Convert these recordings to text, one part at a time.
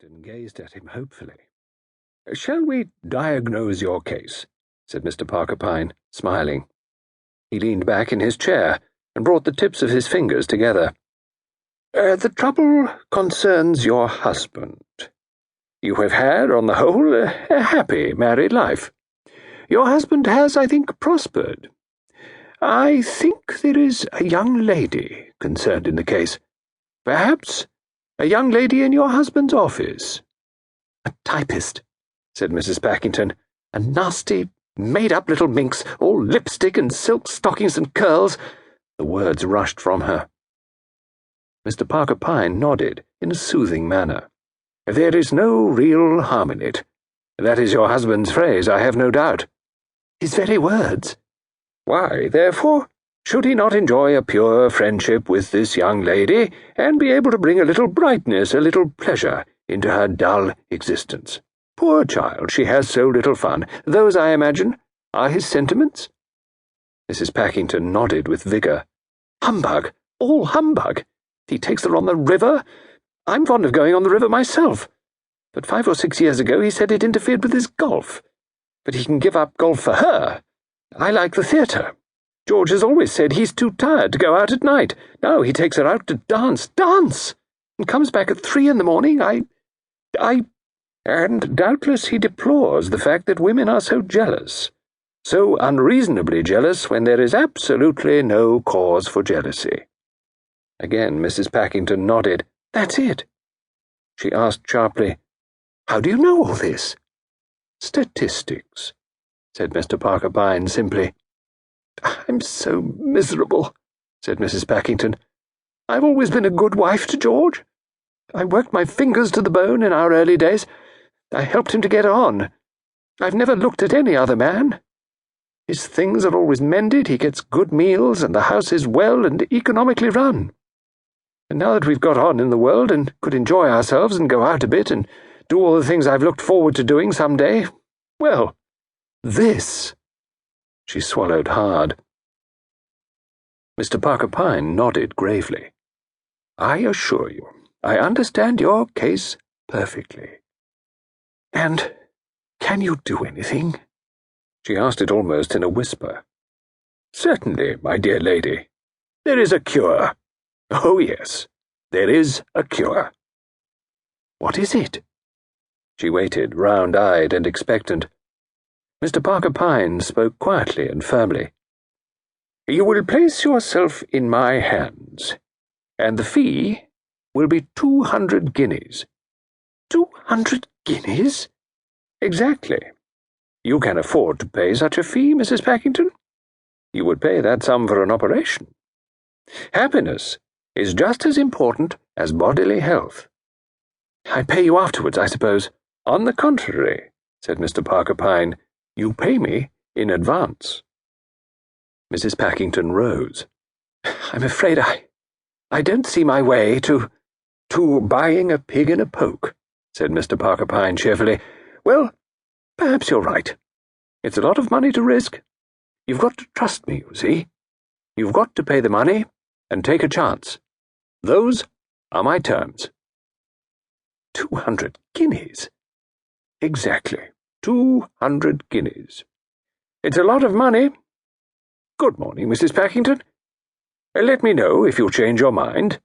Packington gazed at him hopefully. "Shall we diagnose your case?" said Mr. Parker Pyne, smiling. He leaned back in his chair and brought the tips of his fingers together. "The trouble concerns your husband. You have had, on the whole, a happy married life. Your husband has, I think, prospered. I think there is a young lady concerned in the case. Perhaps a young lady in your husband's office." "A typist," said Mrs. Packington. "A nasty, made-up little minx, all lipstick and silk stockings and curls." The words rushed from her. Mr. Parker Pyne nodded in a soothing manner. "There is no real harm in it. That is your husband's phrase, I have no doubt." "His very words." "Why, therefore, should he not enjoy a pure friendship with this young lady, and be able to bring a little brightness, a little pleasure, into her dull existence? Poor child, she has so little fun. Those, I imagine, are his sentiments?" Mrs. Packington nodded with vigour. "Humbug! All humbug! He takes her on the river. I'm fond of going on the river myself. But 5 or 6 years ago he said it interfered with his golf. But he can give up golf for her. I like the theatre. George has always said he's too tired to go out at night. Now he takes her out to dance, and comes back at 3 in the morning. And doubtless he deplores the fact that women are so jealous, so unreasonably jealous when there is absolutely no cause for jealousy." Again Mrs. Packington nodded. "That's it." She asked sharply, "How do you know all this?" "Statistics," said Mr. Parker Pyne simply. "I'm so miserable," said Mrs. Packington. "I've always been a good wife to George. I worked my fingers to the bone in our early days. I helped him to get on. I've never looked at any other man. His things are always mended, he gets good meals, and the house is well and economically run. And now that we've got on in the world and could enjoy ourselves and go out a bit and do all the things I've looked forward to doing some day, well, this—" She swallowed hard. Mr. Parker Pyne nodded gravely. "I assure you, I understand your case perfectly." "And can you do anything?" She asked it almost in a whisper. "Certainly, my dear lady. There is a cure. Oh, yes, there is a cure." "What is it?" She waited, round-eyed and expectant. Mr. Parker Pyne spoke quietly and firmly. "You will place yourself in my hands, and the fee will be 200 guineas. 200 guineas? Exactly. You can afford to pay such a fee, Mrs. Packington? You would pay that sum for an operation. Happiness is just as important as bodily health." "I pay you afterwards, I suppose?" "On the contrary," said Mr. Parker Pyne, "you pay me in advance." Mrs. Packington rose. "I'm afraid I don't see my way to buying a pig in a poke," said Mr. Parker Pyne cheerfully. "Well, perhaps you're right. It's a lot of money to risk. You've got to trust me, you see. You've got to pay the money and take a chance. Those are my terms." 200 guineas? "Exactly, 200 guineas. It's a lot of money. Good morning, Mrs. Packington. Let me know if you change your mind."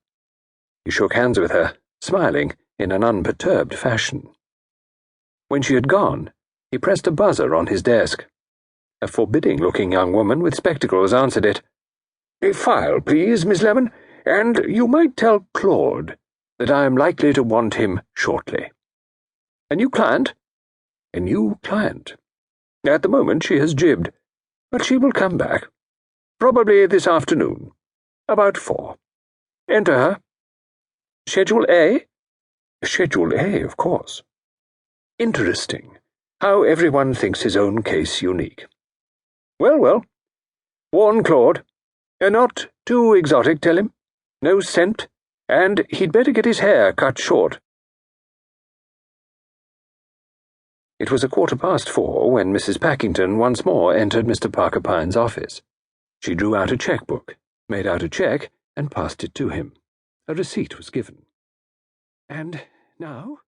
He shook hands with her, smiling in an unperturbed fashion. When she had gone, he pressed a buzzer on his desk. A forbidding-looking young woman with spectacles answered it. "A file, please, Miss Lemon, and you might tell Claude that I am likely to want him shortly." "A new client?" "A new client. At the moment she has jibbed, but she will come back. Probably this afternoon, about 4. Enter her." "Schedule A?" "Schedule A, of course." "Interesting, how everyone thinks his own case unique. Well, warn Claude. Not too exotic, tell him. No scent, and he'd better get his hair cut short." It was 4:15 when Mrs. Packington once more entered Mr. Parker Pyne's office. She drew out a cheque-book, made out a cheque, and passed it to him. A receipt was given. "And now?"